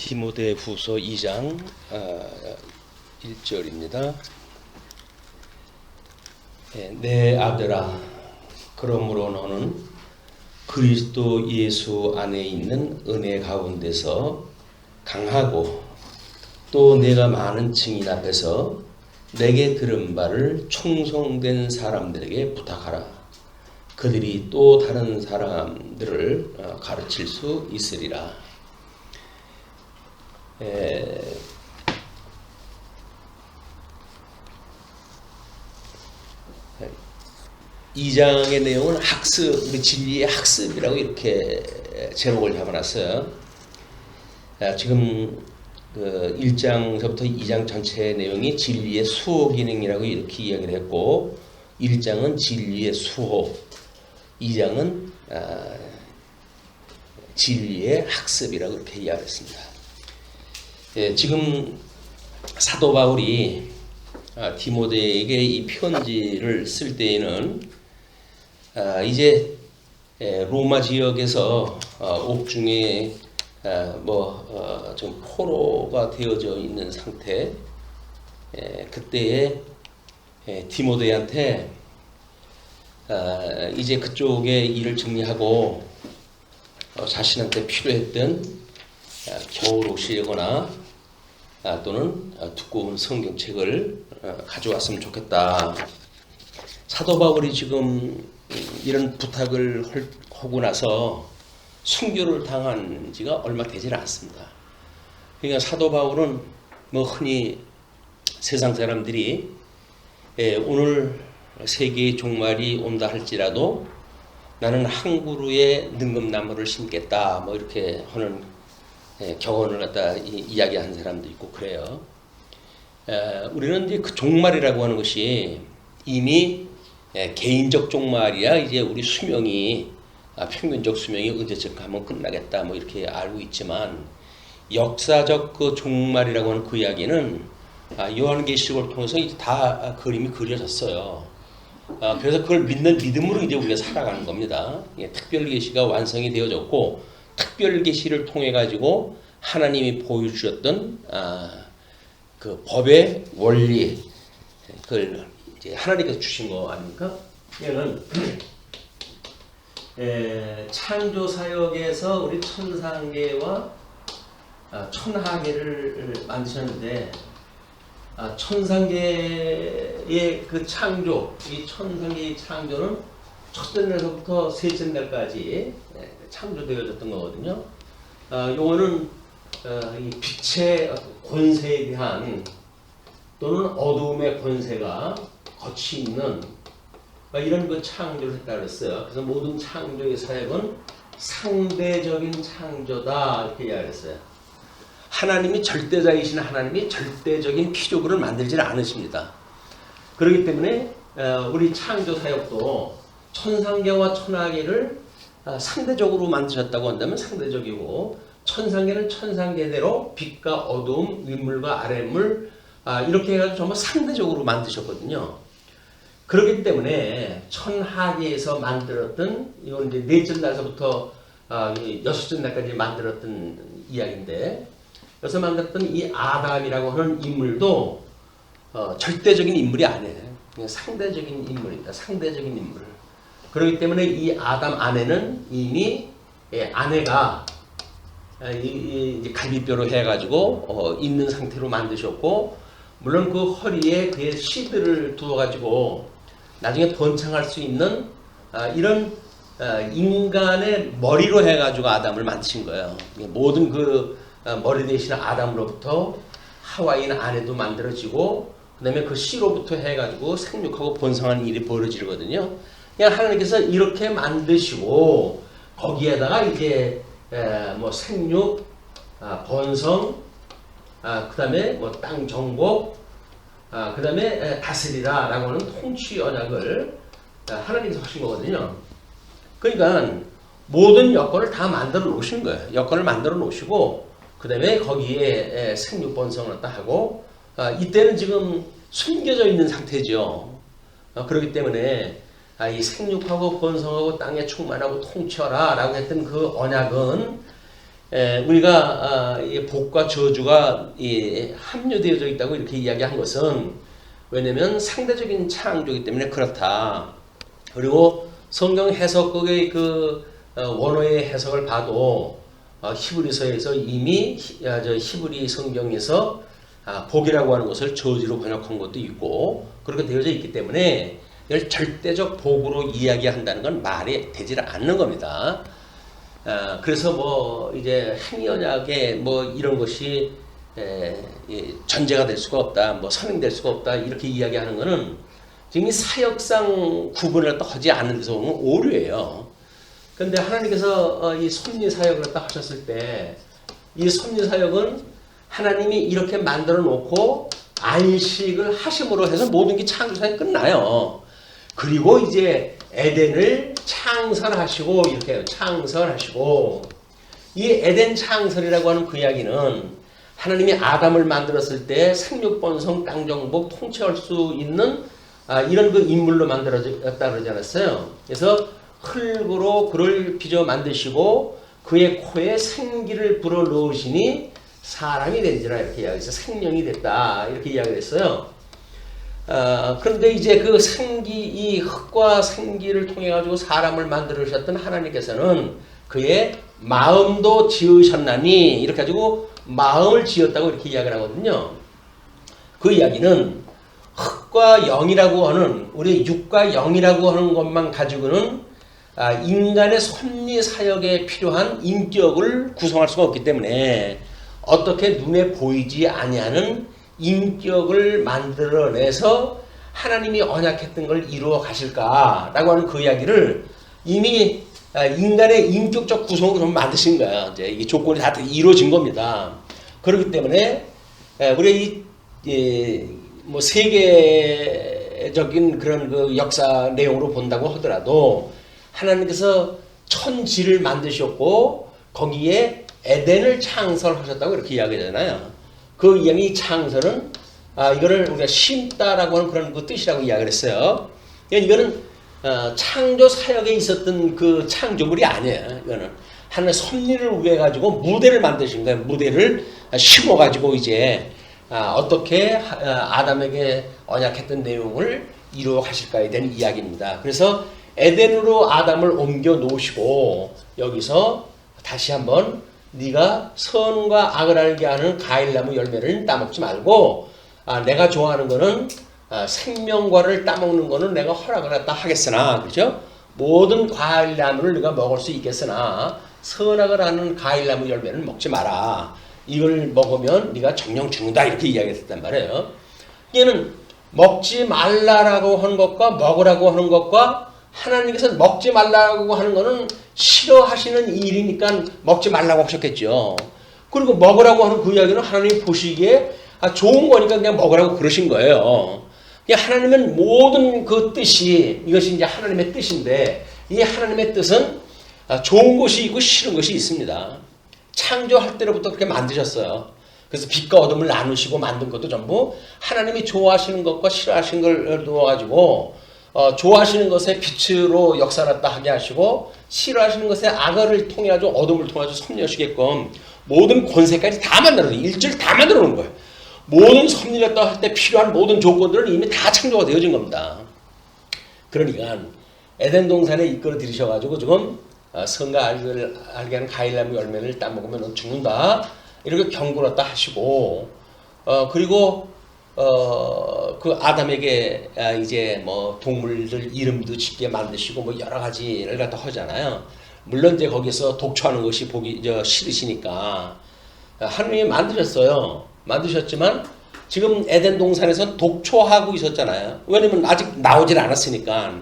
디모데후서 2장 1절입니다. 내 아들아, 그러므로 너는 그리스도 예수 안에 있는 은혜 가운데서 강하고 또 내가 많은 증인 앞에서 내게 들은 바를 충성된 사람들에게 부탁하라. 그들이 또 다른 사람들을 가르칠 수 있으리라. 이 장의 내용은 학습, 우리 진리의 학습이라고 이렇게 제목을 잡아놨어요. 지금 1장서부터 2장 전체 내용이 진리의 수호 기능이라고 이렇게 이야기를 했고, 1장은 진리의 수호, 2장은 진리의 학습이라고 이렇게 이야기했습니다. 지금 사도 바울이 디모데에게 이 편지를 쓸 때에는 이제 로마 지역에서 옥중에 좀 포로가 되어져 있는 상태, 그때에 디모데한테 이제 그쪽의 일을 정리하고 자신한테 필요했던 겨울 옷이거나 또는 두꺼운 성경책을 가져왔으면 좋겠다. 사도 바울이 지금 이런 부탁을 하고 나서 순교를 당한 지가 얼마 되질 않습니다. 그러니까 사도 바울은 흔히 세상 사람들이 오늘 세계의 종말이 온다 할지라도 나는 한 그루의 능금나무를 심겠다 이렇게 하는 경험을 갖다 이야기하는 사람도 있고 그래요. 우리는 이제 그 종말이라고 하는 것이 이미 개인적 종말이야. 이제 우리 수명이 평균적 수명이 언제쯤 가면 끝나겠다 이렇게 알고 있지만, 역사적 그 종말이라고 하는 그 이야기는 요한계시록을 통해서 이제 다 그림이 그려졌어요. 그래서 그걸 믿는 믿음으로 이제 우리가 살아가는 겁니다. 특별계시가 완성이 되어졌고, 특별계시를 통해 가지고 하나님이 보여주셨던 그 법의 원리, 그걸 이제 하나님께서 주신 거 아닙니까? 얘는 창조 사역에서 우리 천상계와 천하계를 만드셨는데, 천상계의 그 창조, 이 천상계의 창조는 첫째 날부터 셋째 날까지 창조되어졌던 거거든요. 요거는 이 빛의 권세에 대한 또는 어두움의 권세가 거치 있는 이런 그 창조를 했다 그랬어요. 그래서 모든 창조의 사역은 상대적인 창조다 이렇게 이야기했어요. 하나님이 절대자이신 하나님이 절대적인 피조물을 만들지 않으십니다. 그렇기 때문에 우리 창조 사역도 천상계와 천하계를 상대적으로 만드셨다고 한다면 상대적이고, 천상계는 천상계대로 빛과 어두움, 윗물과 아랫물 이렇게 해가지고 정말 상대적으로 만드셨거든요. 그렇기 때문에 천하계에서 만들었던, 이건 이제 넷째 날서부터 여섯째 날까지 만들었던 이야기인데, 여기서 만들었던 이 아담이라고 하는 인물도 절대적인 인물이 아니에요. 그냥 상대적인 인물입니다. 상대적인 인물. 그렇기 때문에 이 아담 안에는 이미 아내가 이제 갈비뼈로 해가지고 있는 상태로 만드셨고, 물론 그 허리에 그의 씨들을 두어가지고 나중에 번창할 수 있는 이런 인간의 머리로 해가지고 아담을 만드신 거예요. 모든 그 머리 대신 아담으로부터 하와인 아내도 만들어지고, 그 다음에 그 씨로부터 해가지고 생육하고 번성하는 일이 벌어지거든요. 그냥 하나님께서 이렇게 만드시고, 거기에다가 이제 생육, 번성, 그 다음에 땅 정복, 그 다음에 다스리라 라고 하는 통치 언약을 하나님께서 하신 거거든요. 그러니까 모든 여건을 다 만들어 놓으신 거예요. 여건을 만들어 놓으시고, 그 다음에 거기에 생육 번성을 하고, 이때는 지금 숨겨져 있는 상태죠. 그렇기 때문에 이 생육하고 번성하고 땅에 충만하고 통치하라 라고 했던 그 언약은 우리가 이 복과 저주가 함유되어져 있다고 이렇게 이야기한 것은 왜냐면 상대적인 창조이기 때문에 그렇다. 그리고 성경 해석국의 그 원어의 해석을 봐도 히브리서에서 이미 히브리 성경에서 복이라고 하는 것을 저주로 번역한 것도 있고 그렇게 되어져 있기 때문에 이걸 절대적 복으로 이야기한다는 건 말이 되질 않는 겁니다. 그래서 뭐 이제 행위언약에 뭐 이런 것이 전제가 될 수가 없다, 뭐 선행될 수가 없다 이렇게 이야기하는 것은 지금 이 사역상 구분을 또 하지 않는 데서 오는 오류예요. 그런데 하나님께서 이 섭리 사역을 딱 하셨을 때 이 섭리 사역은 하나님이 이렇게 만들어 놓고 안식을 하심으로 해서 모든 게 창조사역이 끝나요. 그리고 이제 에덴을 창설하시고 이렇게 창설하시고 이 에덴 창설이라고 하는 그 이야기는 하나님이 아담을 만들었을 때 생육번성 땅정복 통치할 수 있는 이런 그 인물로 만들어졌다 그러지 않았어요. 그래서 흙으로 그를 빚어 만드시고 그의 코에 생기를 불어 넣으시니 사람이 된지라 이렇게 이야기해서 생명이 됐다 이렇게 이야기를 했어요. 그런데 이제 그 이 흙과 생기를 통해 가지고 사람을 만들으셨던 하나님께서는 그의 마음도 지으셨나니 이렇게 가지고 마음을 지었다고 이렇게 이야기를 하거든요. 그 이야기는 흙과 영이라고 하는 우리 육과 영이라고 하는 것만 가지고는 인간의 섭리 사역에 필요한 인격을 구성할 수가 없기 때문에 어떻게 눈에 보이지 아니하는 인격을 만들어내서 하나님이 언약했던 걸 이루어 가실까라고 하는 그 이야기를 이미 인간의 인격적 구성으로 좀 만드신 거야. 이제 이 조건이 다 이루어진 겁니다. 그렇기 때문에 우리 뭐 세계적인 그런 그 역사 내용으로 본다고 하더라도 하나님께서 천지를 만드셨고 거기에 에덴을 창설하셨다고 이렇게 이야기하잖아요. 그 이야기 창설은 이거를 우리가 심다라고 하는 그런 그 뜻이라고 이야기를 했어요. 이거는 창조 사역에 있었던 그 창조물이 아니에요. 이거는 하나님의 섭리를 위해 가지고 무대를 만드신 거예요. 무대를 심어 가지고 이제 어떻게 아담에게 언약했던 내용을 이루어 가실까에 대한 이야기입니다. 그래서 에덴으로 아담을 옮겨 놓으시고 여기서 다시 한번 네가 선과 악을 알게 하는 과일나무 열매를 따먹지 말고 내가 좋아하는 거는 생명과를 따먹는 거는 내가 허락을 했다 하겠으나 그렇죠? 모든 과일나무를 네가 먹을 수 있겠으나 선악을 하는 과일나무 열매는 먹지 마라. 이걸 먹으면 네가 정령 죽는다 이렇게 이야기했단 말이에요. 얘는 먹지 말라라고 하는 것과 먹으라고 하는 것과 하나님께서 먹지 말라고 하는 거는 싫어하시는 일이니까 먹지 말라고 하셨겠죠. 그리고 먹으라고 하는 그 이야기는 하나님이 보시기에 좋은 거니까 그냥 먹으라고 그러신 거예요. 하나님은 모든 그 뜻이 이것이 이제 하나님의 뜻인데 이 하나님의 뜻은 좋은 것이 있고 싫은 것이 있습니다. 창조할 때로부터 그렇게 만드셨어요. 그래서 빛과 어둠을 나누시고 만든 것도 전부 하나님이 좋아하시는 것과 싫어하시는 걸 놓아가지고 좋아하시는 것에 빛으로 역사났다 하게 하시고 싫어하시는 것에 악을 통해 가지고 어둠을 통해 가지고 섭리하시게끔 모든 권세까지 다 만들어서 일절 다 만들어 놓은 거예요. 모든 섭리했다 할 때 필요한 모든 조건들은 이미 다 창조가 되어진 겁니다. 그러니까 에덴 동산에 이끌어 들이셔가지고 지금 선과 악을 알게 하는 과일나무 열매를 따먹으면 넌 죽는다 이렇게 경고했다 하시고 그리고 그 아담에게 이제 뭐 동물들 이름도 짓게 만드시고 뭐 여러 가지를 갖다 하잖아요. 물론 이제 거기서 독초하는 것이 보기 싫으시니까 하나님이 만드셨어요. 만드셨지만 지금 에덴 동산에서 독초하고 있었잖아요. 왜냐면 아직 나오질 않았으니까.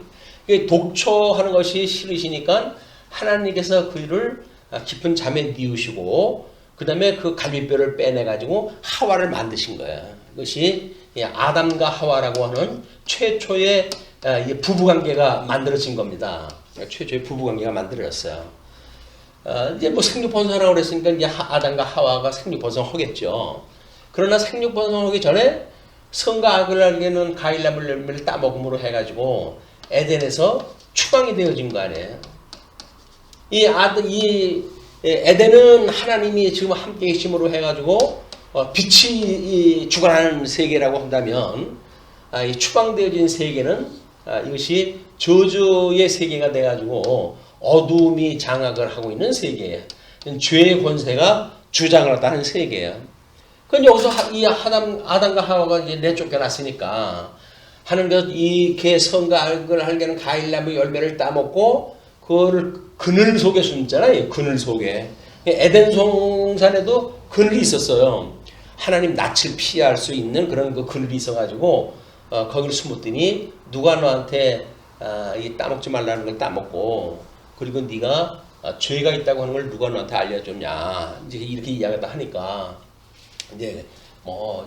독초하는 것이 싫으시니까 하나님께서 그를 깊은 잠에 뉘우시고 그 다음에 그 갈비뼈를 빼내가지고 하와를 만드신 거예요. 이것이 아담과 하와라고 하는 최초의 부부관계가 만들어진 겁니다. 최초의 부부관계가 만들어졌어요. 이제 뭐 생육번성하라고 그랬으니까 이제 아담과 하와가 생육번성 하겠죠. 그러나 생육번성 하기 전에 선과 악을 알게는 과일나무 열매를 따먹음으로 해가지고 에덴에서 추방이 되어진 거 아니에요. 이 에덴은 하나님이 지금 함께 계심으로 해가지고 빛이 주관하는 세계라고 한다면 이 추방되어진 세계는 이것이 저주의 세계가 돼가지고 어두움이 장악을 하고 있는 세계예요. 죄의 권세가 주장을 하는 세계예요. 그건 여기서 이 아담과 하와가 이제 내쫓겨났으니까 하나님께서 이 선과 악을 알게는 과일나무 열매를 따먹고 그거를 그늘 속에 숨잖아요. 그늘 속에. 에덴 동산에도 그늘이 있었어요. 하나님 낯을 피할 수 있는 그런 그 그늘이 있어가지고 거기를 숨었더니 누가 너한테 이 따먹지 말라는 걸 따먹고 그리고 네가 죄가 있다고 하는 걸 누가 너한테 알려줬냐 이제 이렇게 이야기를 하니까 이제 뭐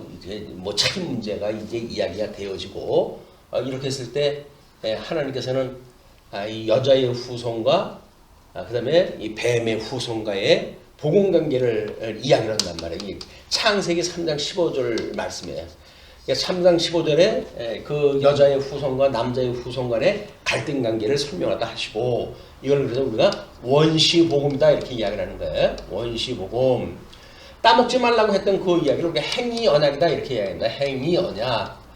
참 문제가 이제 이야기가 되어지고 이렇게 했을 때 하나님께서는 이 여자의 후손과 그다음에 이 뱀의 후손과의 복음 관계를 이야기를 한단 말이에요. 창세기 3장 15절 말씀이에요. 3장 15절에 그 여자의 후손과 남자의 후손 간의 갈등 관계를 설명하다 하시고 이걸 그래서 우리가 원시 복음이다 이렇게 이야기를 하는 거예요. 원시 복음. 따먹지 말라고 했던 그 이야기를 우리가 행위 언약이다 이렇게 이야기합니다. 행위 언약.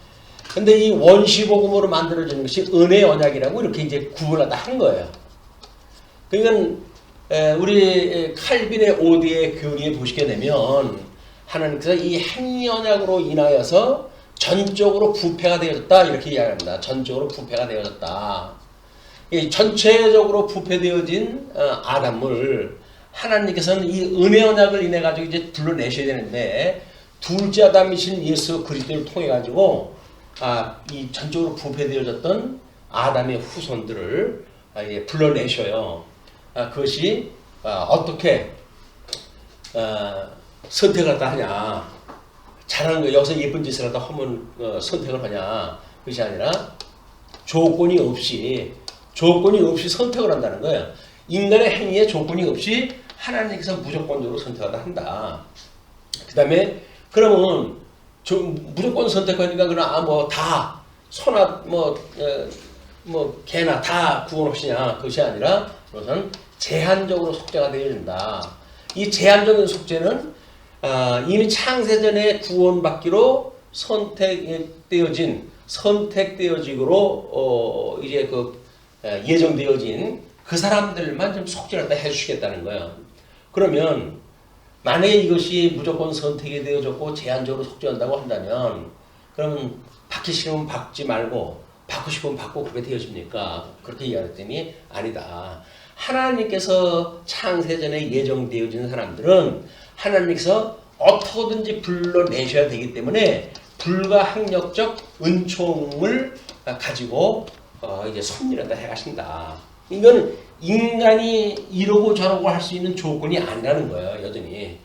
근데 이 원시 복음으로 만들어지는 것이 은혜 언약이라고 이렇게 이제 구분하다 한 거예요. 그러니까 우리 칼빈의 오디의 교리에 보시게 되면 하나님께서 이 행위 언약으로 인하여서 전적으로 부패가 되어졌다 이렇게 이야기합니다. 전적으로 부패가 되어졌다. 이 전체적으로 부패되어진 아담을 하나님께서는 이 은혜 언약을 인해 가지고 이제 불러내셔야 되는데 둘째 아담이신 예수 그리스도를 통해 가지고 이 전적으로 부패되어졌던 아담의 후손들을 불러내셔요. 그것이 어떻게 선택을 다 하냐. 잘하는 거 여기서 예쁜 짓을 하다 하면 선택을 하냐. 그것이 아니라 조건이 없이 선택을 한다는 거예요. 인간의 행위에 조건이 없이 하나님께서 무조건적으로 선택하다 한다. 그 다음에 그러면 무조건 선택하니까 그러나 다 소나 개나 다 구원 없이냐. 그것이 아니라 우선 제한적으로 속죄가 되어진다. 이 제한적인 속죄는 이미 창세전에 구원받기로 선택되어지기로 이제 예정되어진 그 사람들만 좀 속죄를 다 해주시겠다는 거예요. 그러면 만약에 이것이 무조건 선택이 되어졌고 제한적으로 속죄한다고 한다면 그러면 받기 싫으면 받지 말고 받고 싶으면 받고 그렇게 되어집니까? 그렇게 이야기했더니 아니다. 하나님께서 창세전에 예정되어진 사람들은 하나님께서 어떻게든지 불러내셔야 되기 때문에 불가항력적 은총을 가지고 이제 섭리한다 해가신다. 이건 인간이 이러고 저러고 할 수 있는 조건이 아니라는 거예요. 여전히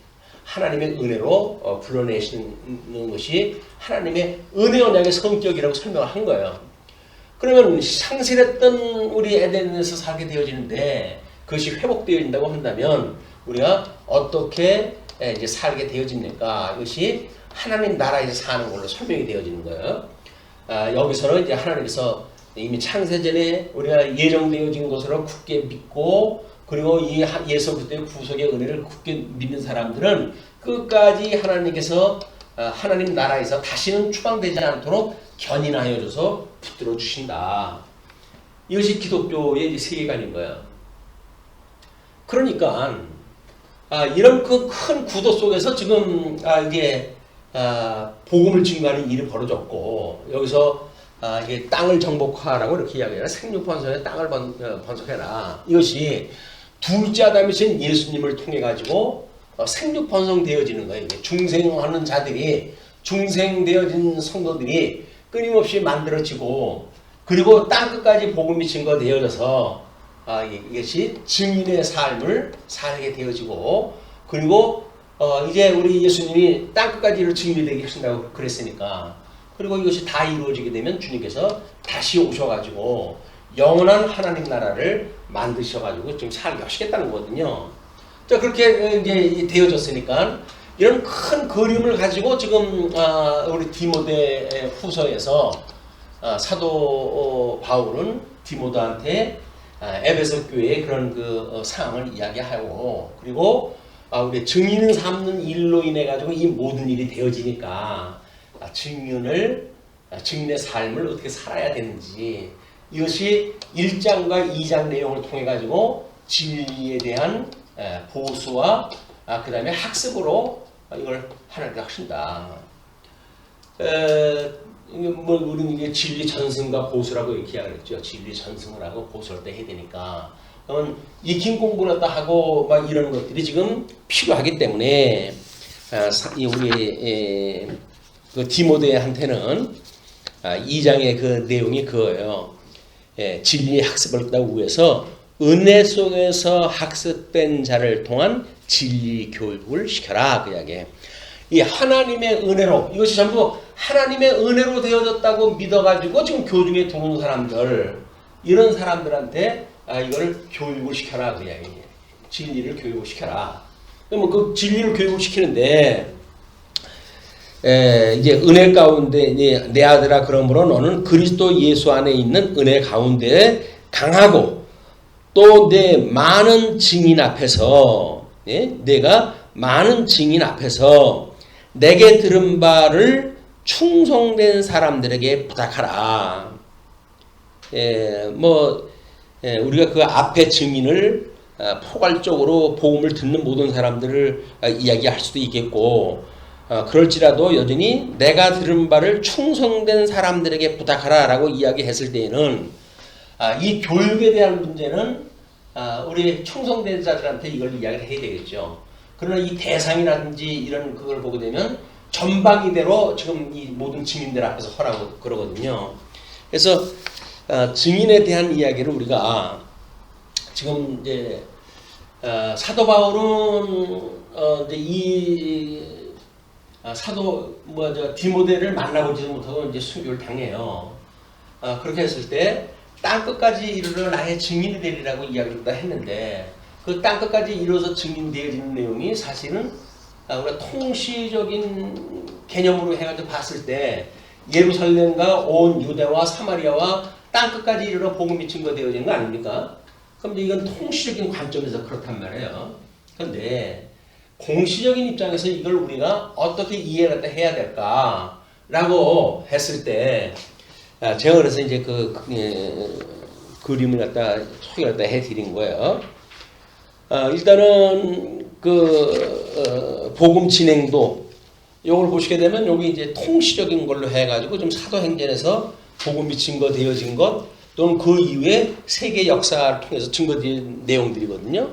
하나님의 은혜로 불러내시는 것이 하나님의 은혜 언약의 성격이라고 설명을 한 거예요. 그러면 상실했던 우리 에덴에서 살게 되어지는데 그것이 회복되어진다고 한다면 우리가 어떻게 이제 살게 되어집니까? 이것이 하나님 나라에서 사는 걸로 설명이 되어지는 거예요. 여기서는 이제 하나님께서 이미 창세전에 우리가 예정되어진 것으로 굳게 믿고 그리고 이 예수 그리스도의 구속의 은혜를 굳게 믿는 사람들은 끝까지 하나님께서 하나님 나라에서 다시는 추방되지 않도록 견인하여 줘서 붙들어 주신다. 이것이 기독교의 세계관인 거예요. 그러니까 이런 그 큰 구도 속에서 지금 이게 복음을 증거하는 일이 벌어졌고 여기서 이게 땅을 정복하라고 이렇게 이야기해라. 생육번성에 땅을 번성해라. 이것이 둘째 아담이신 예수님을 통해 가지고 생육번성 되어지는 거예요. 중생하는 자들이 중생되어진 성도들이 끊임없이 만들어지고 그리고 땅끝까지 복음이 증거되어져서 이것이 증인의 삶을 살게 되어지고 그리고 이제 우리 예수님이 땅끝까지 이를 증인이 되게 하신다고 그랬으니까 그리고 이것이 다 이루어지게 되면 주님께서 다시 오셔가지고 영원한 하나님 나라를 만드셔가지고 지금 살게 하시겠다는 거거든요. 자, 그렇게 이제 되어졌으니까 이런 큰 그림을 가지고 지금 우리 디모데 후서에서 사도 바울은 디모데한테 에베소 교회의 그런 상황을 이야기하고, 그리고 우리 증인을 삼는 일로 인해 가지고 이 모든 일이 되어지니까 증인의 삶을 어떻게 살아야 되는지, 이것이 1장과 2장 내용을 통해 가지고 진리에 대한 보수와 그 다음에 학습으로 이걸 하나님께 하신다. 우리는 이게 진리 전승과 보수라고 이렇게 이야기했죠. 진리 전승을 하고 보수를 때 해야 되니까. 그러면 익힌 공부를 다 하고 막 이런 것들이 지금 필요하기 때문에 우리 그 디모데한테는 2장의 그 내용이 그거예요. 진리의 학습을 위해서 은혜 속에서 학습된 자를 통한 진리 교육을 시켜라, 그 이야기예요. 이 하나님의 은혜로, 이것이 전부 하나님의 은혜로 되어졌다고 믿어가지고 지금 교중에 두는 사람들, 이런 사람들한테 이걸 교육을 시켜라, 그 이야기예요. 진리를 교육을 시켜라. 그럼 그 진리를 교육을 시키는데, 이제 은혜 가운데, 내 아들아, 그러므로 너는 그리스도 예수 안에 있는 은혜 가운데 강하고, 또 내 많은 증인 앞에서, 내가 많은 증인 앞에서 내게 들은 바를 충성된 사람들에게 부탁하라. 우리가 그 앞에 증인을 포괄적으로 복음을 듣는 모든 사람들을 이야기할 수도 있겠고, 그럴지라도 여전히 내가 들은 바를 충성된 사람들에게 부탁하라 라고 이야기했을 때에는 이 교육에 대한 문제는 우리 충성된 자들한테 이걸 이야기를 해야 되겠죠. 그러나 이 대상이라든지 이런 그걸 보게 되면 전방위대로 지금 이 모든 증인들 앞에서 하라고 그러거든요. 그래서 증인에 대한 이야기를 우리가 지금 이제 사도 바울은 이제 이 디모데를 만나보지도 못하고 이제 순교를 당해요. 그렇게 했을 때 땅끝까지 이르러 나의 증인이 되리라고 이야기를 다 했는데, 그 땅끝까지 이르러서 증인되어지는 내용이 사실은 우리가 통시적인 개념으로 해가지고 봤을 때 예루살렘과 온 유대와 사마리아와 땅끝까지 이르러 복음이 증거되어지는 거 아닙니까? 그럼 이건 통시적인 관점에서 그렇단 말이에요. 그런데 공시적인 입장에서 이걸 우리가 어떻게 이해를 해야 될까라고 했을 때, 제가 그래서 이제 그림을 갖다 소개를 갖다 해드린 거예요. 일단은 복음 진행도 요걸 보시게 되면 여기 이제 통시적인 걸로 해가지고 좀 사도행전에서 복음이 증거되어진 것 또는 그 이후에 세계 역사를 통해서 증거된 내용들이거든요.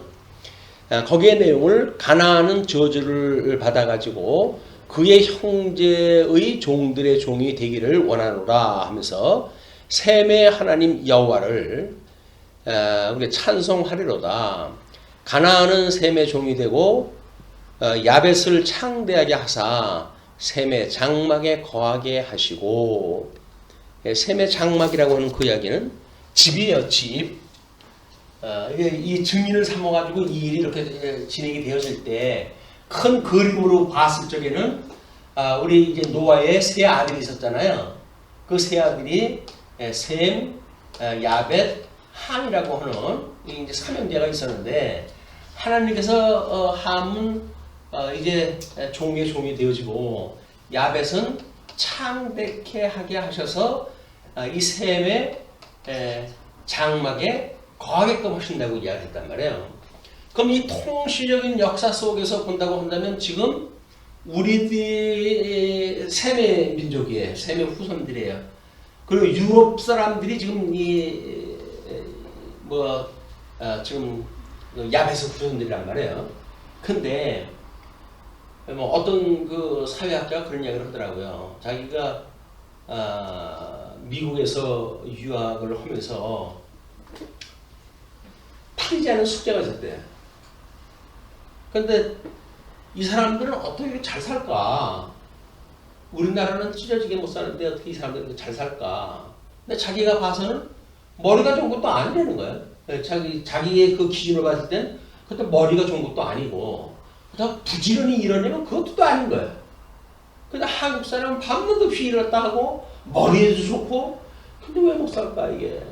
거기에 내용을 가나안은 저주를 받아가지고 그의 형제의 종들의 종이 되기를 원하노라 하면서 셈의 하나님 여호와를 우리가 찬송하리로다. 가나안은 셈의 종이 되고 야벳을 창대하게 하사 셈의 장막에 거하게 하시고, 셈의 장막이라고 하는 그 이야기는 집이에요, 집. 이 증인을 삼아가지고 이 일이 이렇게 진행이 되어질 때 큰 그림으로 봤을 적에는 우리 이제 노아의 세 아들이 있었잖아요. 그 세 아들이 셈, 야벳, 함이라고 하는 이제 삼형제가 있었는데, 하나님께서 함은 이제 종의 종이 되어지고 야벳은 창대케 하게 하셔서 이 셈의 장막에 거하게끔 하신다고 이야기했단 말이에요. 그럼 이 통시적인 역사 속에서 본다고 한다면 지금 우리들이 셈의 민족이에요. 셈의 후손들이에요. 그리고 유럽 사람들이 지금 지금 야벳의 후손들이란 말이에요. 근데 어떤 그 사회학자가 그런 이야기를 하더라고요. 자기가 미국에서 유학을 하면서 풀리지 않은 숙제가 있었대요. 근데 이 사람들은 어떻게 잘 살까? 우리나라는 찢어지게 못 사는데 어떻게 이 사람들은 잘 살까? 근데 자기가 봐서는 머리가 좋은 것도 아니라는 거예요. 자기의 그 기준으로 봤을 땐 그때 머리가 좋은 것도 아니고, 그렇다고 부지런히 일하냐면 그것도 또 아닌 거예요. 근데 한국 사람은 밤낮 없이 일했다 하고 머리도 좋고, 근데 왜 못 살까 이게?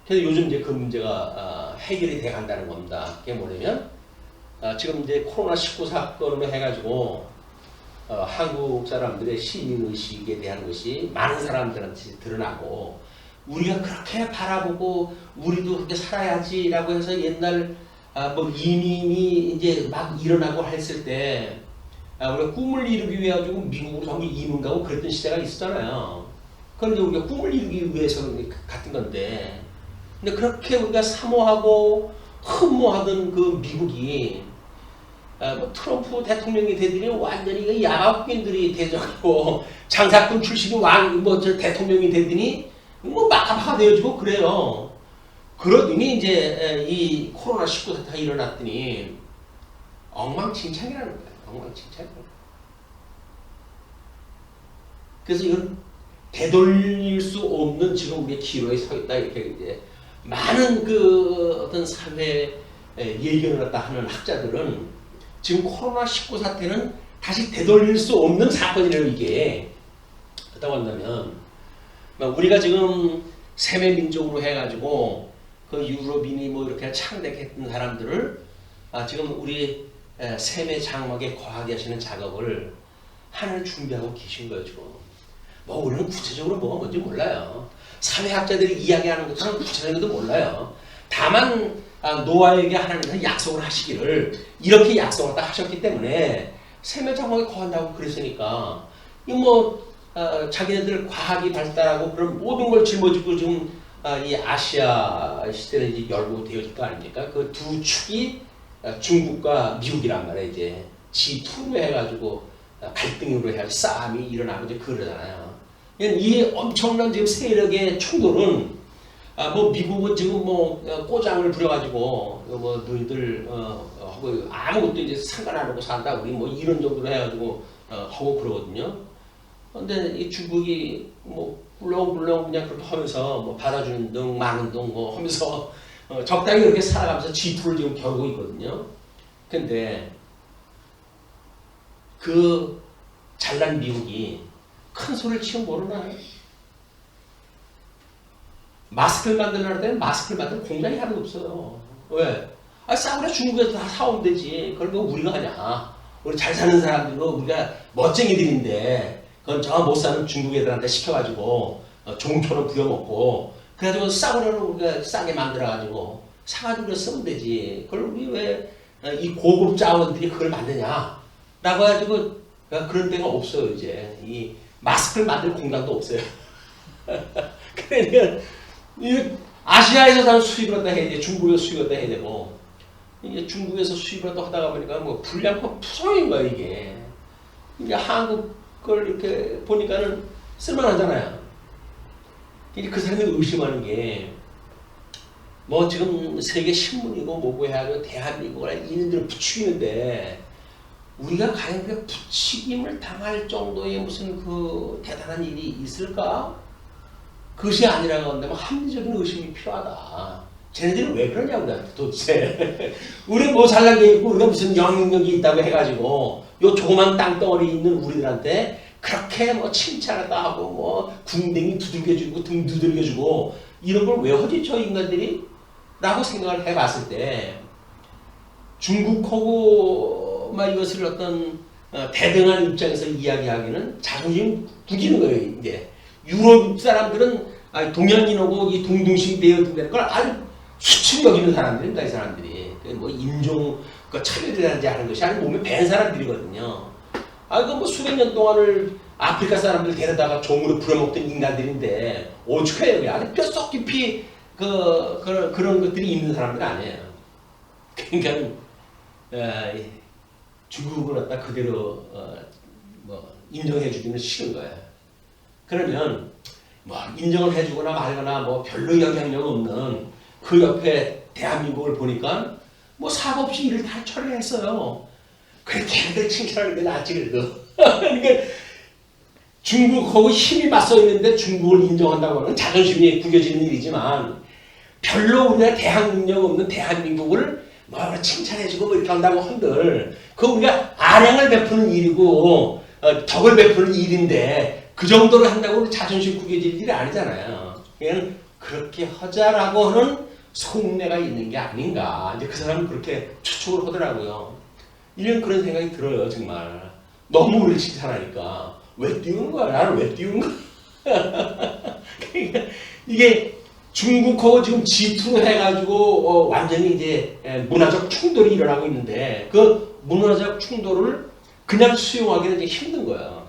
그래서 요즘 이제 그 문제가 해결이 돼 간다는 겁니다. 그게 뭐냐면 지금 이제 코로나19 사건으로 해가지고 한국 사람들의 시민의식에 대한 것이 많은 사람들한테 드러나고 우리가 그렇게 바라보고 우리도 그렇게 살아야지라고 해서 옛날 뭐 이민이 이제 막 일어나고 했을 때 우리가 꿈을 이루기 위해 가지고 미국으로 전부 이민 가고 그랬던 시대가 있었잖아요. 그런데 우리가 꿈을 이루기 위해서 같은 건데 근데 그렇게 우리가 사모하고 흠모하던 그 미국이 뭐 트럼프 대통령이 되더니 완전히 야합민들이 되져가고 장사꾼 출신이 대통령이 되더니 뭐 막가파가 되어지고 그래요. 그러더니 이제 이 코로나19 사태가 일어났더니 엉망진창이라는 거예요. 엉망진창. 그래서 이건 되돌릴 수 없는 지금 우리의 기로에 서 있다 이렇게 이제 많은 그 어떤 사회 예견을 갖다 하는 학자들은 지금 코로나19 사태는 다시 되돌릴 수 없는 사건이래요. 이게 어떻다고 한다면 우리가 지금 세계 민족으로 해가지고 그 유럽인이 뭐 이렇게 창대했던 사람들을 지금 우리 세계 장막에 거하게 하시는 작업을 하늘 준비하고 계신 거예요. 지금 뭐 우리는 구체적으로 뭐가 뭔지 몰라요. 사회학자들이 이야기하는 것은 구체적으로도 몰라요. 다만 노아에게 하나님께서 약속을 하시기를 이렇게 약속을 딱 하셨기 때문에 세계 장막에 거한다고 그랬으니까 뭐 자기네들 과학이 발달하고 그런 모든 걸 짊어지고 지금 이 아시아 시대는 이제 열고 되어질 거 아닙니까? 그 두 축이 중국과 미국이란 말이에요. 이제 G2로 해가지고 갈등으로 해가지고 싸움이 일어나고 이제 그러잖아요. 이 엄청난 지금 세력의 충돌은 뭐 미국은 지금 뭐 꼬장을 부려가지고 뭐 너희들 하고 아무것도 이제 상관 안 하고 산다 우리 뭐 이런 정도로 해가지고 하고 그러거든요. 근데 이 중국이 뭐 꿀렁꿀렁 그냥 그렇게 하면서 뭐 받아주는 등 많은 등 뭐 하면서 적당히 이렇게 살아가면서 G2를 지금 겨루고 있거든요. 근데 그 잘난 미국이 큰 소리를 치면 모르나요? 마스크를 만들려는 데는 마스크를 만들 공장이 하나도 없어요. 왜? 싸구려 중국에서 다 사오면 되지. 그걸 뭐 우리가 하냐. 우리 잘 사는 사람들은 우리가 멋쟁이들인데 그건 저 못 사는 중국 애들한테 시켜가지고 종초로 부려먹고 그래가지고 싸구려를 우리가 싸게 만들어가지고 사가지고 쓰면 되지. 그걸 우리 왜 이 고급 자원들이 그걸 만드냐. 라고 해가지고 그런 데가 없어요. 이제 이 마스크를 만들 공장도 없어요. 그러니까 아시아에서 다 수입을 갖다 해야 돼. 중국에서 수입을 갖다 해야 되고 이게 중국에서 수입을 갖다 하다가 보니까 뭐 불량품 투성인 거야 이게. 이게 한국 걸 이렇게 보니까는 쓸만하잖아요. 이제 그 사람이 의심하는 게 뭐 지금 세계 신문이고 뭐고 해가지고 대한민국을 이놈들을 부추기는데 우리가 과연 그 부추김을 당할 정도의 무슨 그 대단한 일이 있을까? 그것이 아니라고 한다면 합리적인 의심이 필요하다. 쟤네들은 왜 그러냐 우리한테 도대체. 우리 뭐 잘난 게 있고 우리가 무슨 영향력이 있다고 해가지고 요 조그만 땅덩어리 있는 우리들한테 그렇게 뭐 칭찬하다 하고 뭐 궁뎅이 두들겨주고 등 두들겨주고 이런 걸 왜 하지 저 인간들이? 라고 생각을 해봤을 때 중국하고 막 이것을 어떤 대등한 입장에서 이야기하기는 자존심 구기는 거예요. 이제 유럽 사람들은 동양인하고 이 동등심이 되어든다는 걸 아주 수치로 여기는 사람들입니다. 이 사람들이 뭐 인종 차별이라든지 하는 것이 아니고 몸에 밴 사람들이거든요. 이거 뭐 수백 년 동안을 아프리카 사람들 데려다가 종으로 부려먹던 인간들인데 오죽해요. 아주 뼛속 깊이 그런 것들이 있는 사람들 아니에요. 그러니까 중국을 갖다 그대로 뭐 인정해주기는 싫은 거예요. 그러면 뭐 인정을 해주거나 말거나 뭐 별로 영향력 없는 그 옆에 대한민국을 보니까 뭐 사고 없이 일을 다 처리했어요. 그래 걔들 칭찬하는 게 낫지 그래도. 그러니까 중국하고 힘이 맞서 있는데 중국을 인정한다고 하는 자존심이 구겨지는 일이지만 별로 우리가 대항력 없는 대한민국을 뭐 칭찬해주고 뭐 이렇게 한다고 한들 그거 우리가 아량을 베푸는 일이고 덕을 베푸는 일인데 그 정도로 한다고 자존심 구겨질 일이 아니잖아요. 그냥 그렇게 하자라고 하는 속내가 있는 게 아닌가. 이제 그 사람은 그렇게 추측을 하더라고요. 이런 그런 생각이 들어요, 정말. 너무 우리 치 잘하니까. 왜 띄우는 거야? 나를 왜 띄우는 거야? 그러니까 이게 중국하고 지금 G2로 해가지고 완전히 이제 문화적 충돌이 일어나고 있는데 그 문화적 충돌을 그냥 수용하기는 이제 힘든 거예요.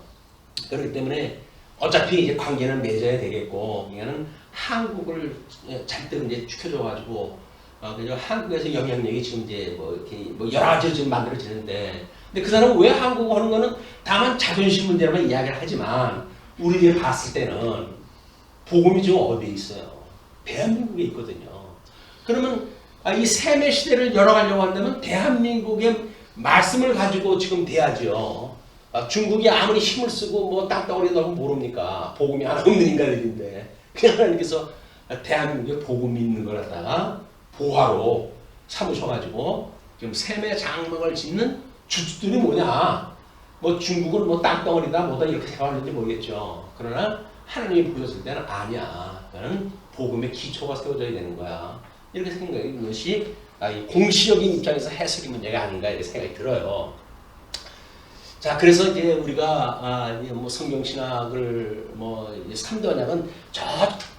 그렇기 때문에 어차피 이제 관계는 맺어야 되겠고, 그러니까는 한국을 잔뜩 이제 축혀줘가지고, 그래서 한국에서 영향력이 지금 이제 뭐 이렇게 뭐 여러 가지로 지금 만들어지는데, 근데 그 사람은 왜 한국어 하는 거는 다만 자존심 문제로만 이야기를 하지만, 우리들이 봤을 때는 복음이 지금 어디에 있어요? 대한민국에 있거든요. 그러면 이 셈의 시대를 열어가려고 한다면 대한민국의 말씀을 가지고 지금 돼야죠. 중국이 아무리 힘을 쓰고 뭐 땅덩어리도 하고 모릅니까? 복음이 하나 없는 인간들인데 그냥 하나님께서 대한민국에 복음이 있는 걸 갖다가 보화로 삼으셔가지고 지금 셈의 장막을 짓는 주축들이 뭐냐? 뭐 중국은 뭐 땅덩어리다 뭐다 이렇게 생각하는지 모르겠죠. 그러나 하나님이 보셨을 때는 아니야. 그는 복음의 기초가 세워져야 되는 거야. 이렇게 생각하는 것이 공시적인 입장에서 해석이 문제가 아닌가 이렇게 생각이 들어요. 자, 그래서 이제 우리가 뭐 성경신학을 뭐 3대 언약은 저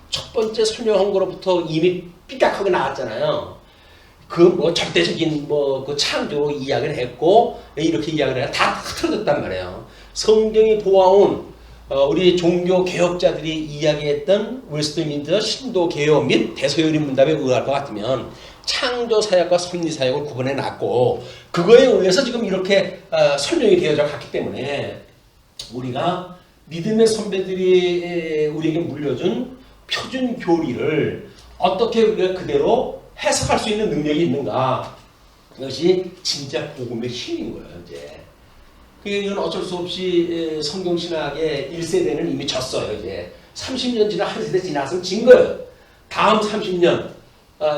첫 번째 설명한 거로부터 이미 삐딱하게 나왔잖아요. 그 뭐 절대적인 뭐 그 창조로 이야기를 했고 이렇게 이야기를 해야 다 흐트러졌단 말이에요. 성경이 보아온 우리 종교 개혁자들이 이야기했던 웨스트민스터 신도 개혁 및 대소요리 문답에 의할 것 같으면 창조 사역과 섭리 사역을 구분해 놨고 그거에 의해서 지금 이렇게 설명이 되어져 갔기 때문에 우리가 믿음의 선배들이 우리에게 물려준 표준 교리를 어떻게 우리가 그대로 해석할 수 있는 능력이 있는가? 그것이 진짜 복음의 힘인 거예요, 이제. 이건 어쩔 수 없이 성경신학의 1세대는 이미 졌어요, 이제. 30년 지나 한 세대 지나서 진 거예요. 다음 30년,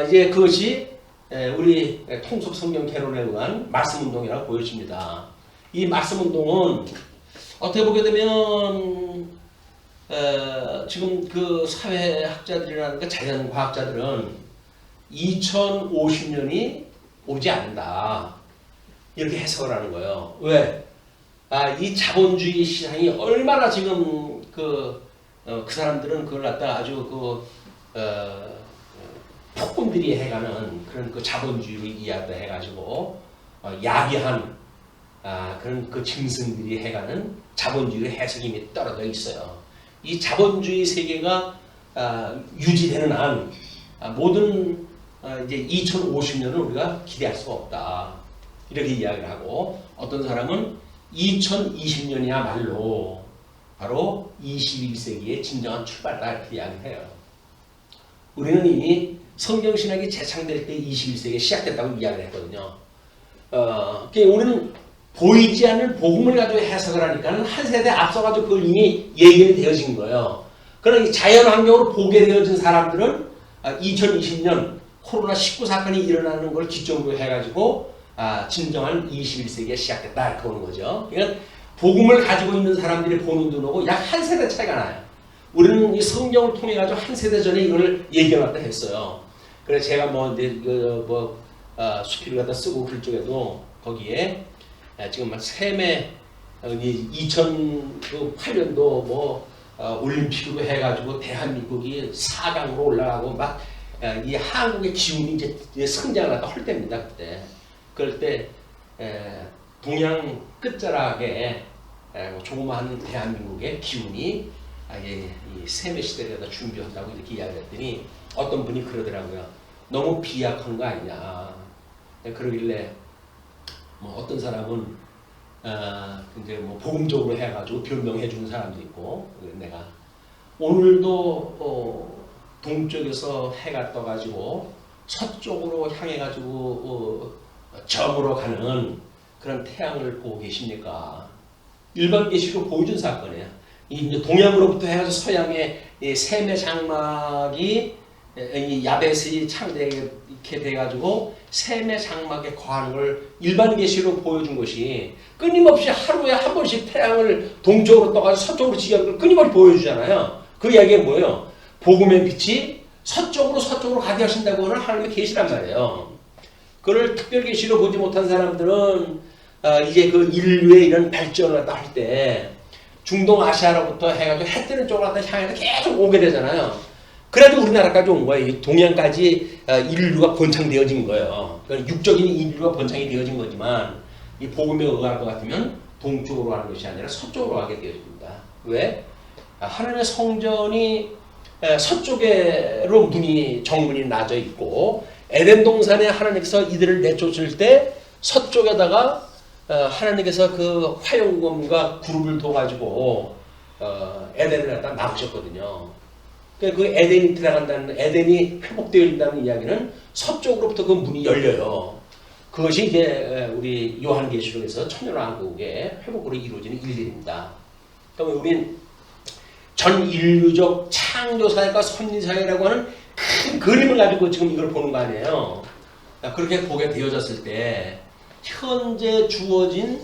이제 그것이 우리 통속 성경 개론에 의한 말씀운동이라고 보여집니다. 이 말씀운동은 어떻게 보게 되면 지금 그 사회학자들이라든가 자연과학자들은 2050년이 오지 않는다. 이렇게 해석을 하는 거예요. 왜? 이 자본주의 시장이 얼마나 지금 그 사람들은 그걸 갖다 아주 폭군들이 해가는 그런 그 자본주의로 이야기를 해가지고 야비한 그런 그 짐승들이 해가는 자본주의 해석이 이미 떨어져 있어요. 이 자본주의 세계가 유지되는 한 모든 이제 2050년을 우리가 기대할 수가 없다. 이렇게 이야기를 하고 어떤 사람은 2020년이야말로 바로 21세기의 진정한 출발이다 이렇게 이야기를 해요. 우리는 이미 성경신학이 재창될 때 21세기에 시작됐다고 이야기를 했거든요. 그러니까 우리는 보이지 않는 복음을 가지고 해석을 하니까는 한 세대 앞서가지고 그걸 이미 예견이 되어진 거예요. 그러나 이 자연 환경으로 보게 되어진 사람들은 2020년 코로나19 사건이 일어나는 걸 기점으로 해가지고 진정한 21세기에 시작됐다 이렇게 보는 거죠. 그러니까 복음을 가지고 있는 사람들이 보는 눈하고 약 한 세대 차이가 나요. 우리는 이 성경을 통해 가지고 한 세대 전에 이걸 예견했다 했어요. 그래서 제가 뭐 이제 수필을 갖다 쓰고 글 쪽에도 거기에 지금 셈의 2008년도 뭐 올림픽으로 해가지고 대한민국이 4강으로 올라가고 막 이 한국의 기운이 이제 성장을 하다 할 때입니다. 그때. 그럴 때 동양 끝자락에 조그마한 대한민국의 기운이 이 셈의 시대를 갖다 준비한다고 이렇게 이야기했더니 어떤 분이 그러더라고요. 너무 비약한 거 아니냐. 그러길래 뭐 어떤 사람은 이제 뭐 복음적으로 해가지고 변명해 주는 사람도 있고 내가 오늘도 동쪽에서 해가 떠가지고 서쪽으로 향해가지고 점으로 가는 그런 태양을 보고 계십니까? 일반 계시로 보여준 사건이에요. 이제 동양으로부터 해가지고 서양의 이 셈의 장막이 이 야벳이 창대하게 돼가지고 셈의 장막에 거하는 걸 일반 계시로 보여준 것이 끊임없이 하루에 한 번씩 태양을 동쪽으로 떠가지고 서쪽으로 지게 하는 걸 끊임없이 보여주잖아요. 그 이야기가 뭐예요? 복음의 빛이 서쪽으로 가게 하신다고 하는 하나님의 계시란 말이에요. 그걸 특별 계시로 보지 못한 사람들은 이제 그 인류의 이런 발전을 할 때 중동 아시아로부터 해가지고 해 뜨는 쪽으로 향해서 계속 오게 되잖아요. 그래도 우리나라까지 온 거예요. 이 동양까지 인류가 번창되어진 거예요. 그러니까 육적인 인류가 번창이 되어진 거지만 이 복음에 의할 것 같으면 동쪽으로 가는 것이 아니라 서쪽으로 가게 되어집니다. 왜? 하나님의 성전이 서쪽으로 정문이 나져 있고 에덴 동산에 하나님께서 이들을 내쫓을 때 서쪽에다가 하나님께서 그 화용검과 그룹을 둬가지고 에덴을 갖다 막으셨거든요. 그 에덴이 들어간다는, 에덴이 회복되어진다는 이야기는 서쪽으로부터 그 문이 열려요. 그것이 이제 우리 요한계시록에서 천년왕국의 회복으로 이루어지는 일들입니다. 그러면 우린 전 인류적 창조사회과 선민사회라고 하는 큰 그림을 가지고 지금 이걸 보는 거 아니에요. 그렇게 보게 되어졌을 때 현재 주어진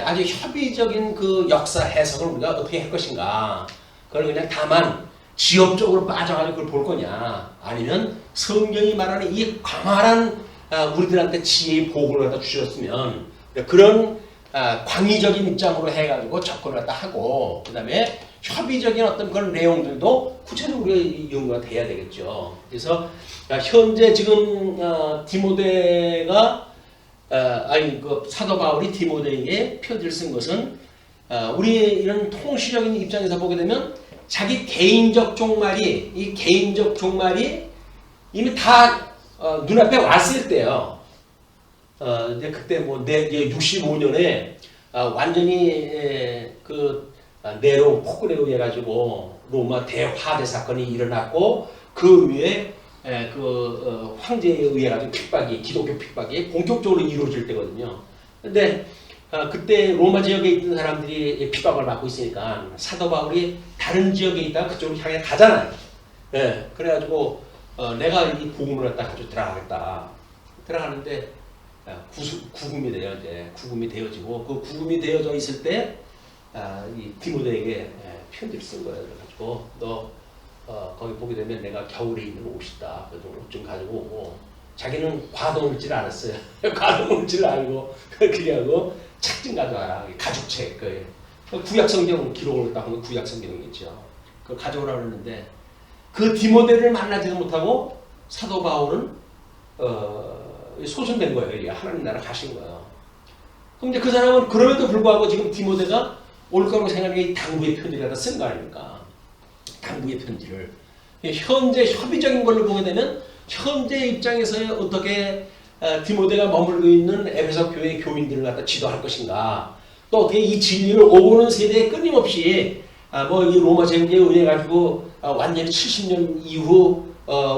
아주 협의적인 그 역사 해석을 우리가 어떻게 할 것인가. 그걸 그냥 다만 지엽적으로 빠져가지고 그걸 볼 거냐, 아니면 성경이 말하는 이 광활한 우리들한테 지혜의 복을 갖다 주셨으면 그런 광의적인 입장으로 해가지고 접근을 갖다 하고, 그 다음에 협의적인 어떤 그런 내용들도 구체적으로 연구가 돼야 되겠죠. 그래서 현재 지금 디모데가 그 사도 바울이 디모데에게 편지를 쓴 것은 우리 이런 통시적인 입장에서 보게 되면 자기 개인적 종말이, 이 개인적 종말이 이미 다 눈앞에 왔을 때요. 이제 그때 뭐 65년에 완전히 그 네로 폭군에 의해 가지고 로마 대화대 사건이 일어났고, 그 위에 그 황제에 의해 가지고 핍박이, 기독교 핍박이 본격적으로 이루어질 때거든요. 근데 그때 로마 지역에 있던 사람들이 핍박을 받고 있으니까 사도 바울이 다른 지역에 있다가 그쪽으로 향해 가잖아요. 예, 그래가지고 내가 이 복음을 갖다 가지고 들어가겠다. 들어가는데 구금이 돼요. 이제 구금이 되어지고, 그 구금이 되어져 있을 때 이 디모데에게 편지를 쓴 거예요. 그래가지고 너 거기 보게 되면 내가 겨울에 입는 옷이다. 그래서 옷 좀 가지고 오고. 자기는 과도물질 알았어요. 과도물질 알고 그렇게 하고 책 좀 가져와라. 가죽책. 구약 성경 기록을 딱 보면 구약 성경이겠죠. 그걸 가져오라고 했는데 그 디모데를 만나지도 못하고 사도 바울은 소선된 거예요. 하나님 나라 가신 거예요. 그럼 이제 그 사람은 그럼에도 불구하고 지금 디모데가 올 거라고 생각하는 당부의 편지를 갖다 쓴 거 아닙니까? 당부의 편지를. 현재 협의적인 걸로 보게 되면 현재 입장에서 어떻게 디모데가 머물고 있는 에베소 교회 교인들을 갖다 지도할 것인가, 또 어떻게 이 진리를 오고는 세대에 끊임없이 뭐 이 로마 제국에 의해 가지고 완전히 70년 이후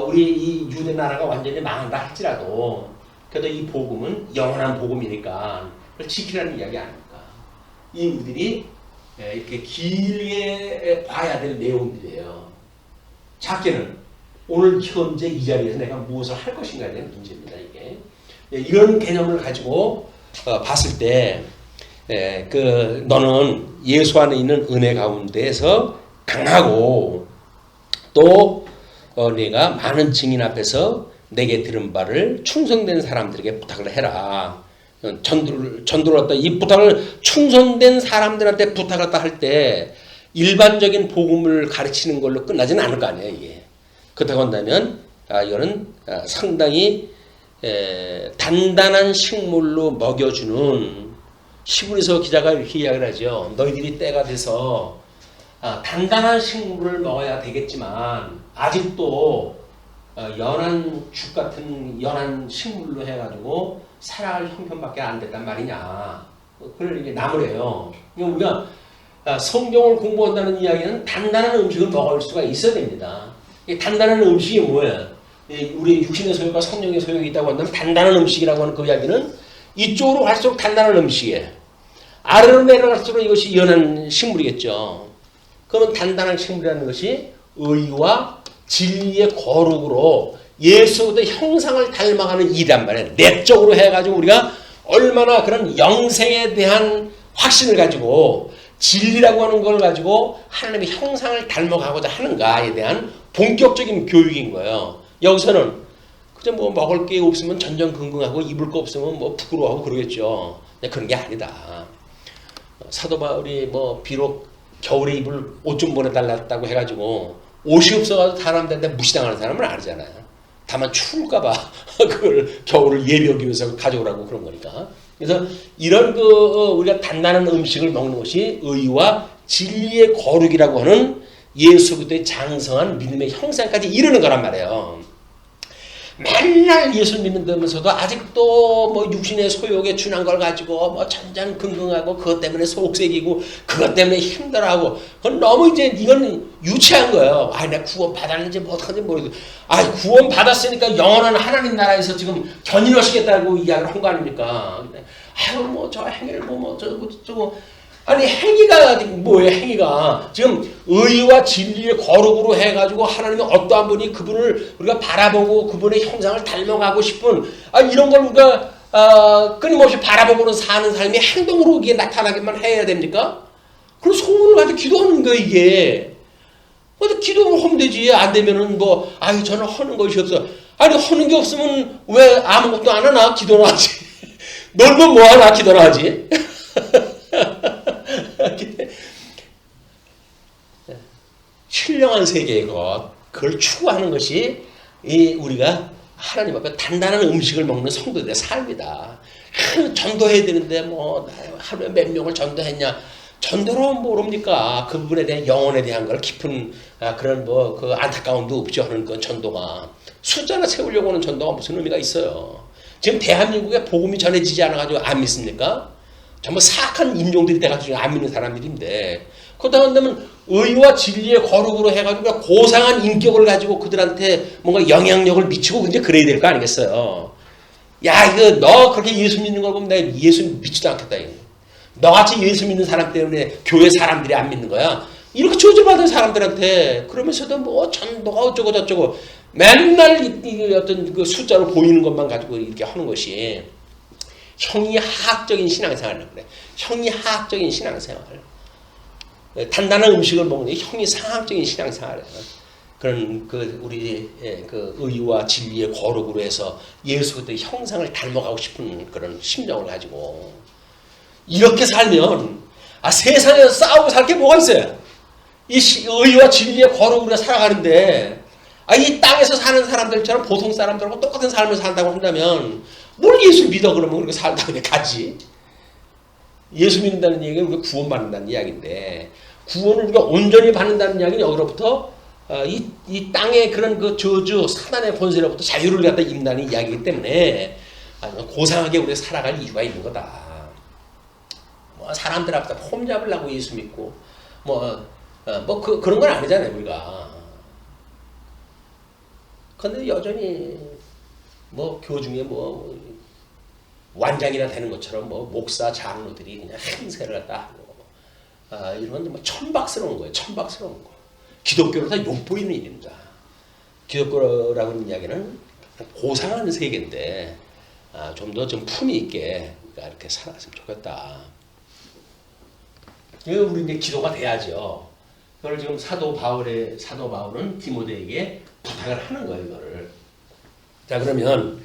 우리 이 유대 나라가 완전히 망한다 할지라도 그래도 이 복음은 영원한 복음이니까 그걸 지키라는 이야기 아닙니까? 이 우리들이 이렇게 길게 봐야 될 내용들이에요. 작게는 오늘 현재 이 자리에서 내가 무엇을 할 것인가에 대한 문제입니다. 이게 이런 개념을 가지고 봤을 때 너는 예수 안에 있는 은혜 가운데에서 강하고 또 네가 많은 증인 앞에서 내게 들은 바를 충성된 사람들에게 부탁을 해라. 전도를 했다. 이 부탁을 충성된 사람들한테 부탁을 했다 할 때 일반적인 복음을 가르치는 걸로 끝나지는 않을 거 아니에요. 이게. 그렇다고 한다면 이거는 상당히 단단한 식물로 먹여주는, 히브리서 기자가 이렇게 이야기를 하죠. 너희들이 때가 돼서 단단한 식물을 먹어야 되겠지만 아직도 연한 죽 같은 연한 식물로 해가지고 살아갈 형편밖에 안 됐단 말이냐. 그걸 이제 나무래요. 우리가 성경을 공부한다는 이야기는 단단한 음식을 먹을 수가 있어야 됩니다. 단단한 음식이 뭐예요? 우리 육신의 소유가 성령의 소유가 있다고 한다면 단단한 음식이라고 하는 그 이야기는 이쪽으로 갈수록 단단한 음식이에요. 아래로 내려갈수록 이것이 연한 식물이겠죠. 그러면 단단한 식물이라는 것이 의와 진리의 거룩으로 예수의 형상을 닮아가는 일이란 말이에요. 내적으로 해가지고 우리가 얼마나 그런 영생에 대한 확신을 가지고 진리라고 하는 걸 가지고 하나님의 형상을 닮아가고자 하는가에 대한 본격적인 교육인 거예요. 여기서는 그저 뭐 먹을 게 없으면 전전긍긍하고 입을 거 없으면 뭐 부끄러워하고 그러겠죠. 그런 게 아니다. 사도 바울이 뭐 비록 겨울에 입을 옷 좀 보내달랐다고 해가지고 옷이 없어가지고 사람들한테 무시당하는 사람은 아니잖아요. 다만 추울까봐 그걸 겨울을 예비하기 위해서 가져오라고 그런 거니까. 그래서 이런 우리가 단단한 음식을 먹는 것이 의와 진리의 거룩이라고 하는 예수 그리스도의 장성한 믿음의 형상까지 이르는 거란 말이에요. 맨날 예수 믿는다면서도 아직도 뭐 육신의 소욕에 준한 걸 가지고 뭐 전전긍긍하고 그것 때문에 속색이고 그것 때문에 힘들어하고 그건 너무 이제 이건 유치한 거예요. 아, 내가 구원 받았는지 뭐 어떡하는지 모르겠어. 아, 구원 받았으니까 영원한 하나님 나라에서 지금 견인하시겠다고 이야기를 한 거 아닙니까? 아유, 뭐 저 행위를 뭐 저거 아니 행위가 뭐예요? 행위가 지금 의와 진리의 거룩으로 해가지고 하나님의 어떠한 분이 그분을 우리가 바라보고 그분의 형상을 닮아가고 싶은 이런 걸 우리가 끊임없이 바라보고는 사는 삶이 행동으로 이게 나타나게만 해야 됩니까? 그럼 소원을 가지고 기도하는 거예요 이게. 기도를 하면 되지. 안 되면은 뭐 저는 하는 것이 없어. 아니 하는 게 없으면 왜 아무것도 안 하나? 기도나 하지. 놀면 뭐 하나? 기도나 하지. 신령한 세계의 것, 그걸 추구하는 것이 우리가 하나님 앞에 단단한 음식을 먹는 성도들의 삶이다. 전도해야 되는데 뭐 하루에 몇 명을 전도했냐? 전도로 모릅니까? 그 부분에 대한 영혼에 대한 걸 깊은 그런 뭐 그 안타까움도 없죠 하는 그 전도가 숫자나 세우려고 하는 전도가 무슨 의미가 있어요? 지금 대한민국에 복음이 전해지지 않아가지고 안 믿습니까? 정말 사악한 인종들이 돼가지고 안 믿는 사람들인데 그러다 한다면 의와 진리의 거룩으로 해가지고 고상한 인격을 가지고 그들한테 뭔가 영향력을 미치고 근데 그래야 될 거 아니겠어요? 야 이거 너 그렇게 예수 믿는 걸 보면 내가 예수 믿지도 않겠다. 이거. 너같이 예수 믿는 사람 때문에 교회 사람들이 안 믿는 거야. 이렇게 저주받은 사람들한테 그러면서도 뭐 전도가 어쩌고 저쩌고 맨날 어떤 그 숫자로 보이는 것만 가지고 이렇게 하는 것이 형이하학적인 신앙생활을 그래. 형이하학적인 신앙생활. 단단한 음식을 먹는 형이상학적인 신앙생활이에요. 그런 우리 그 의와 진리의 거룩으로 해서 예수 그리스도의 형상을 닮아가고 싶은 그런 심정을 가지고 이렇게 살면 세상에서 싸우고 살 게 뭐가 있어요? 이 의와 진리의 거룩으로 살아가는데 이 땅에서 사는 사람들처럼 보통 사람들하고 똑같은 삶을 산다고 한다면 뭘 예수 믿어 그러면 그렇게 살다 그냥 가지. 예수 믿는다는 얘기는 우리가 구원받는다는 이야기인데 구원을 우리가 온전히 받는다는 이야기는 여기로부터 이 땅의 그런 그 저주 사단의 권세로부터 자유를 갖다 입는다는 이야기이기 때문에 고상하게 우리가 살아갈 이유가 있는 거다. 뭐 사람들 앞에서 폼 잡으려고 예수 믿고 그런 건 아니잖아요 우리가. 그런데 여전히 뭐 교중에 뭐 완장이나 되는 것처럼 뭐 목사 장로들이 그냥 행세를 갖다 하고 이런 건 정말 천박스러운 거예요. 천박스러운 거. 기독교로 다 욕보이는 일입니다. 기독교라고 하는 이야기는 고상한 세계인데 좀 더 좀 품위 있게 이렇게 살았으면 좋겠다. 이거 우리 이제 기도가 돼야죠. 그걸 지금 사도 바울은 디모데에게 부탁을 하는 거예요. 이거를. 자 그러면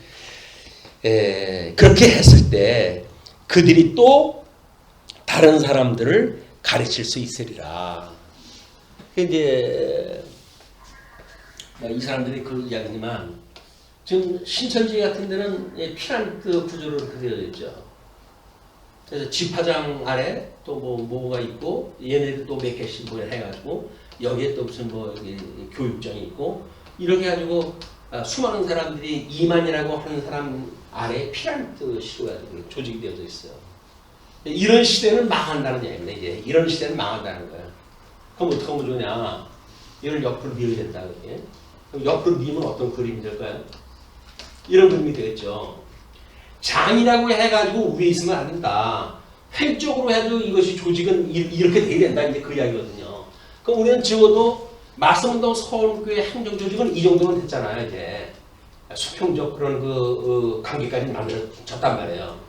그렇게 했을 때 그들이 또 다른 사람들을 가르칠 수 있으리라. 이제 이 사람들이 그 이야기지만 지금 신천지 같은 데는 피라미드 구조로 그려져 있죠. 그래서 집화장 아래 또 뭐가 있고 얘네들 또 몇 개씩 뭐 해가지고 여기에 또 무슨 교육장이 있고 이렇게 해가지고 수많은 사람들이 이만이라고 하는 사람 아래 피라미드 시도가 조직이 되어져 있어요. 이런 시대는 망한다는 얘기입니다. 이제 이런 시대는 망한다는 거예요. 그럼 어떻게 하면 좋냐? 이걸 옆으로 미어야 된다. 그게. 그럼 옆으로 미면 어떤 그림이 될까요? 이런 그림이 되겠죠. 장이라고 해가지고 위에 있으면 안 된다. 횡적으로 해도 이것이 조직은 이렇게 돼야 된다. 이제 그 이야기거든요. 그럼 우리는 적어도 말씀운동 서울교회 행정조직은 이 정도는 됐잖아요. 이제 수평적 그런 관계까지 만들어졌단 말이에요.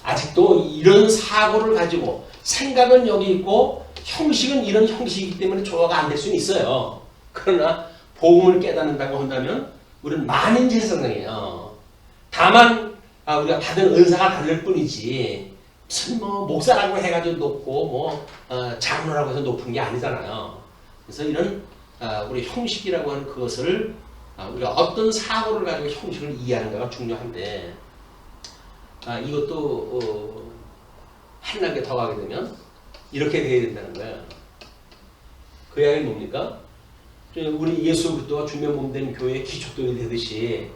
아직도 이런 사고를 가지고 생각은 여기 있고 형식은 이런 형식이기 때문에 조화가 안 될 수는 있어요. 그러나 복음을 깨닫는다고 한다면 우리는 만인지성이에요. 다만 우리가 받은 은사가 다를 뿐이지 무슨 뭐 목사라고 해가지고 높고 뭐 장로라고 해서 높은 게 아니잖아요. 그래서 이런 우리 형식이라고 하는 그것을 우리가 어떤 사고를 가지고 형식을 이해하는가가 중요한데 이것도 한 단계 더 가게 되면 이렇게 돼야 된다는 거예요. 그 이야기는 뭡니까? 우리 예수 그리스도가 주면 몸된 교회의 기초돌이 되듯이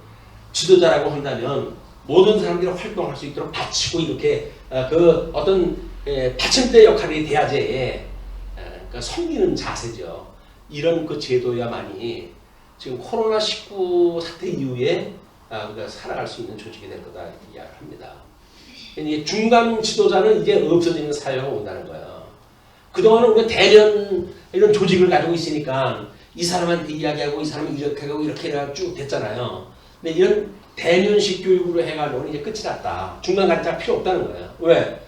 지도자라고 한다면 모든 사람들이 활동할 수 있도록 받치고 이렇게 그 어떤 받침대 역할이 돼야지 그러니까 섬기는 자세죠. 이런 그 제도야만이 지금 코로나19 사태 이후에 우리가 살아갈 수 있는 조직이 될 거다 이렇게 이야기를 합니다. 중간 지도자는 이제 없어지는 사회가 온다는 거예요. 그동안은 우리가 대련 이런 조직을 가지고 있으니까 이 사람한테 이야기하고 이 사람은 이렇게 하고 이렇게 해가 쭉 됐잖아요. 근데 이런 대면식 교육으로 해가지고는 이제 끝이 났다. 중간 간자가 필요 없다는 거예요. 왜?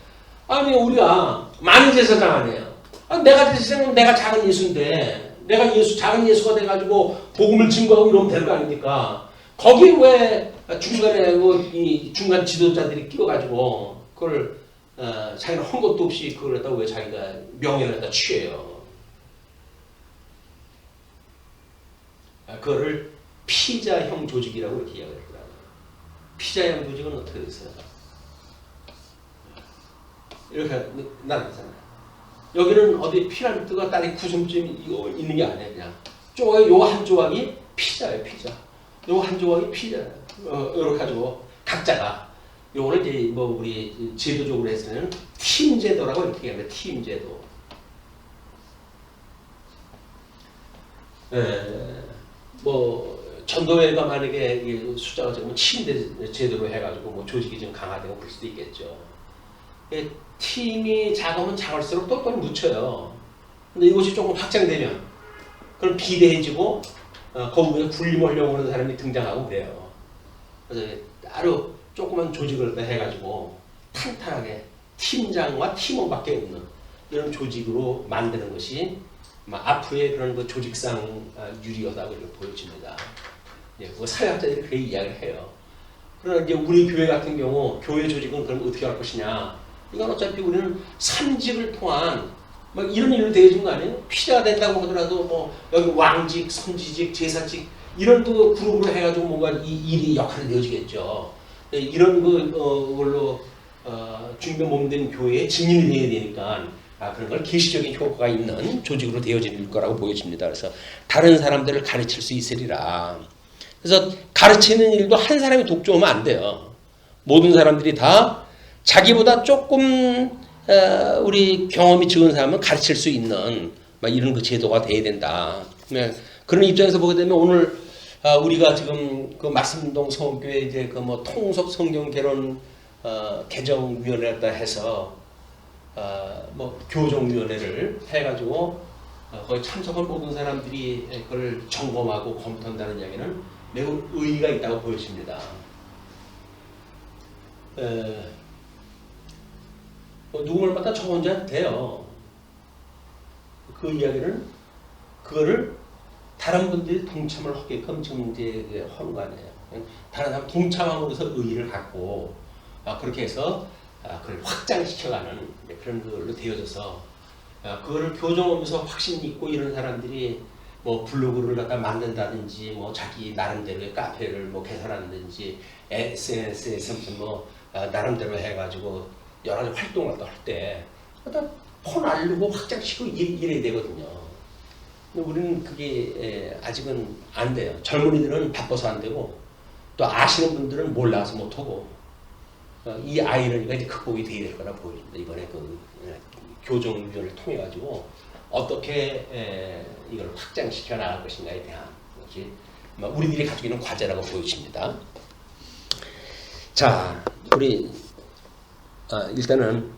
아니 우리가 많은 제사장 아니에요. 내가 제사장은 내가 작은 예수인데 내가 작은 예수가 돼가지고 복음을 증거하고 이러면 될 거 아닙니까? 거기 왜 중간에 이 중간 지도자들이 끼워가지고 그걸 자기는 한 것도 없이 그걸 갖다 왜 자기가 명예를 갖다 취해요? 그거를 피자형 조직이라고 이렇게 이야기를 하더라고요. 피자형 조직은 어떻게 됐어요? 이렇게 나뉘잖아요. 여기는 어디 피라미드가 딸이 구성점이 있는 게 아니에요. 그냥 조각, 요 한 조각이 피자예요. 피자. 요 한 조각이 피자예요. 이렇게 가지고 각자가 요거는 이제 뭐 우리 제도적으로 해서는 팀 제도라고 이렇게 얘기합니다. 팀 제도. 뭐 전도회가 만약에 숫자가 지금 침대 제도로 해가지고 뭐 조직이 좀 강화되고 그럴 수도 있겠죠. 팀이 작으면 작을수록 또 묻혀요. 근데 이것이 조금 확장되면 그럼 비대해지고 거기에 군림하려고 하는 사람이 등장하고 그래요. 그래서 따로 조그만 조직을 해가지고 탄탄하게 팀장과 팀원밖에 없는 이런 조직으로 만드는 것이 앞으로의 그런 그 조직상 유리하다고 이렇게 보여집니다. 그거 사회학자들이 그렇게 이야기를 해요. 그러나 이제 우리 교회 같은 경우 교회 조직은 그럼 어떻게 할 것이냐? 이건 어차피 우리는 삼직을 통한 막 이런 일을 대해준 거 아니에요? 피자가 된다고 하더라도 뭐 여기 왕직, 선지직, 제사직 이런 그 그룹으로 해가지고 뭔가 이 일이 역할이 되어지겠죠. 이런 걸로 중간 몸된 교회에 증인이 되어야 되니까 그런 걸 계시적인 효과가 있는 조직으로 되어질 거라고 보여집니다. 그래서 다른 사람들을 가르칠 수 있으리라. 그래서 가르치는 일도 한 사람이 독점하면 안 돼요. 모든 사람들이 다 자기보다 조금 우리 경험이 적은 사람은 가르칠 수 있는 이런 그 제도가 돼야 된다. 그런 입장에서 보게 되면 오늘 우리가 지금 그 말씀동 성교회 이제 그 뭐 통속 성경 개론 개정위원회다 해서 뭐 교정위원회를 해가지고 거기 참석한 모든 사람들이 그걸 점검하고 검토한다는 이야기는 매우 의의가 있다고 보여집니다. 누구말마다 저 혼자 돼요. 그 이야기는 그거를 다른 분들이 동참을 하게끔 지금 이제 하는 거 아니에요. 다른 사람 동참함으로써 의의를 갖고 그렇게 해서 그걸 확장시켜가는 그런 걸로 되어져서 그거를 교정하면서 확신 있고 이런 사람들이 뭐 블로그를 갖다 만든다든지 뭐 자기 나름대로의 카페를 뭐 개설한다든지 SNS에서 뭐 나름대로 해가지고 여러 가지 활동을 할 때 폰 알리고 확장시키고 이래야 되거든요. 근데 우리는 그게 아직은 안 돼요. 젊은이들은 바빠서 안 되고 또 아시는 분들은 몰라서 못하고 이 아이러니가 이제 극복이 돼야 될 거라 보입니다. 이번에 그 교정위원회를 통해 가지고 어떻게 이걸 확장시켜 나갈 것인가에 대한 것이 우리들이 가지고 있는 과제라고 보여집니다. 자, 우리 일단은